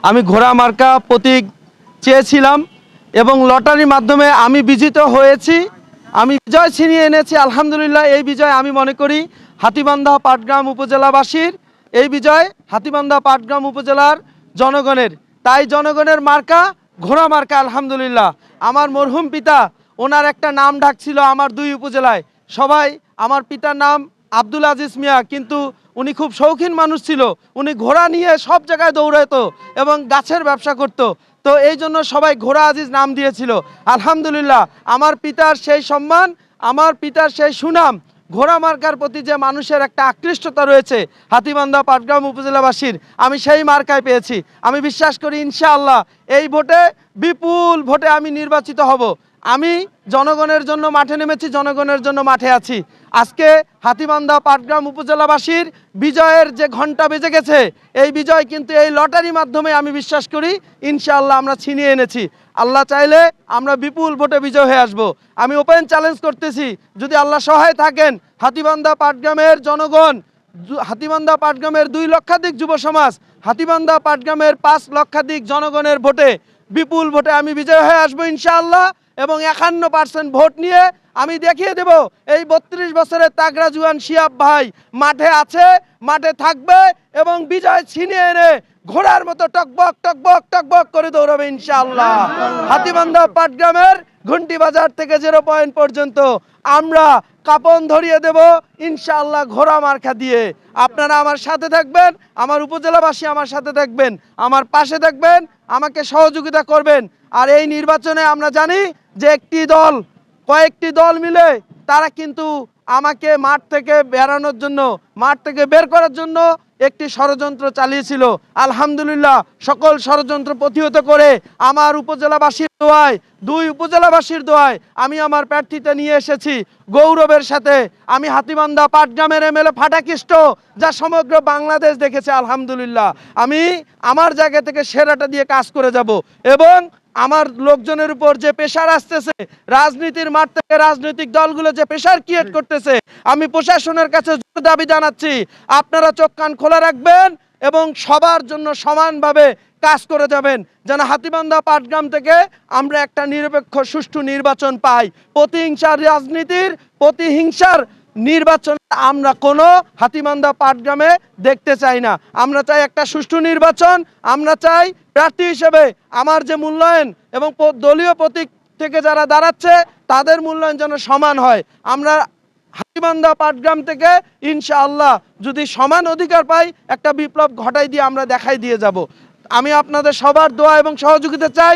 আমি ঘোড়া মার্কা প্রতীক চেয়েছিলাম এবং লটারির মাধ্যমে আমি বিজিত হয়েছি। আমি বিজয় ছিনিয়ে এনেছি আলহামদুলিল্লাহ। এই বিজয় আমি মনে করি হাতীবান্ধা পাটগ্রাম উপজেলাবাসীর, এই বিজয় হাতীবান্ধা পাটগ্রাম উপজেলার জনগণের। তাই জনগণের মার্কা ঘোড়া মার্কা আলহামদুলিল্লাহ। আমার মরহুম পিতা, ওনার একটা নাম ডাক ছিল আমার দুই উপজেলায়। সবাই আমার পিতার নাম আব্দুল আজিজ মিয়া, কিন্তু উনি খুব শৌখিন মানুষ ছিল। উনি ঘোড়া নিয়ে সব জায়গায় দৌড়াতো এবং গাছের ব্যবসা করত। তো এই জন্য সবাই ঘোড়া আজিজ নাম দিয়েছিল। আলহামদুলিল্লাহ আমার পিতার সেই সম্মান, আমার পিতার সেই সুনাম, ঘোড়া মার্কার প্রতি যে মানুষের একটা আকৃষ্টতা রয়েছে হাতীবান্ধা পাটগ্রাম উপজেলাবাসীর, আমি সেই মার্কায় পেয়েছি। আমি বিশ্বাস করি ইনশাআল্লাহ এই ভোটে বিপুল ভোটে আমি নির্বাচিত হব। আমি জনগণের জন্য মাঠে নেমেছি, জনগণের জন্য মাঠে আছি। আজকে হাতীবান্ধা পাটগ্রাম উপজেলাবাসীর বিজয়ের যে ঘন্টা বেজে গেছে, এই বিজয় কিন্তু এই লটারির মাধ্যমে আমি বিশ্বাস করি ইনশাআল্লাহ আমরা ছিনিয়ে এনেছি। আল্লাহ চাইলে আমরা বিপুল ভোটে বিজয় হয়ে আসব। আমি ওপেন চ্যালেঞ্জ করতেছি, যদি আল্লাহ সহায় থাকেন, হাতীবান্ধা পাটগ্রামের জনগণ, হাতীবান্ধা পাটগ্রামের 2 লক্ষাধিক যুব সমাজ, হাতীবান্ধা পাটগ্রামের 5 লক্ষাধিক জনগণের ভোটে বিপুল ভোটে আমি বিজয় হয়ে আসবো ইনশাআল্লাহ। এবং 51% ভোট নিয়ে আমি দেখিয়ে দেব এই 32 বছরের তাগড়া জুয়ান শিহাব ভাই মাঠে আছে, মাঠে থাকবে এবং বিজয় ছিনিয়ে এনে ঘোড়ার মতো টকবক টকবক টকবক করে দৌড়াবে ইনশাআল্লাহ। হাতীবান্ধা পাটগ্রামের ঘুন্টি বাজার থেকে 0 পয়েন্ট পর্যন্ত আমরা কাপন ধরিয়ে দেব ইনশাআল্লাহ ঘোড়া মার্কা দিয়ে। আপনারা আমার সাথে থাকবেন, আমার উপজেলাবাসী আমার সাথে থাকবেন, আমার পাশে থাকবেন, আমাকে সহযোগিতা করবেন। আর এই নির্বাচনে আমরা জানি যে একটি দল, কয়েকটি দল মিলে তারা কিন্তু আমাকে মাঠ থেকে বেরানোর জন্য, মাঠ থেকে বের করার জন্য একটি ষড়যন্ত্র চালিয়েছিল। আলহামদুলিল্লাহ সকল ষড়যন্ত্র প্রতিহত করে আমার উপজেলাবাসীর দোয়ায়, 2 উপজেলাবাসীর দোয়ায় আমি আমার প্রার্থীটা নিয়ে এসেছি গৌরবের সাথে। আমি হাতীবান্ধা পাটগ্রামের এমএলএ ফাটাকৃষ্ট, যা সমগ্র বাংলাদেশ দেখেছে আলহামদুলিল্লাহ। আমি আমার জায়গা থেকে সেরাটা দিয়ে কাজ করে যাব এবং আমার লোকজনের উপর যে প্রেশার আসতেছে, রাজনীতির মাঠ থেকে রাজনৈতিক দলগুলো যে প্রেশার ক্রিয়েট করতেছে, আমি প্রশাসনের কাছে দাবি জানাচ্ছি আপনারা চোখ কান খোলা রাখবেন এবং সবার জন্য সমানভাবে কাজ করে যাবেন, যেন হাতীবান্ধা পাটগ্রাম থেকে আমরা একটা নিরপেক্ষ সুষ্ঠু নির্বাচন পাই। প্রতিহিংসার রাজনীতির, প্রতিহিংসার নির্বাচন আমরা কোনো হাতীবান্ধা পাটগ্রামে দেখতে চাই না। আমরা চাই একটা সুষ্ঠু নির্বাচন। আমরা চাই প্রার্থী হিসেবে আমার যে মূল্যায়ন এবং দলীয় প্রতীক থেকে যারা দাঁড়াচ্ছে তাদের মূল্যায়ন যেন সমান হয়। আমরা হাতীবান্ধা পাটগ্রাম থেকে ইনশাআল্লাহ যদি সমান অধিকার পাই, একটা বিপ্লব ঘটাই দিয়ে আমরা দেখাই দিয়ে যাব। আমি আপনাদের সবার দোয়া এবং সহযোগিতা চাই।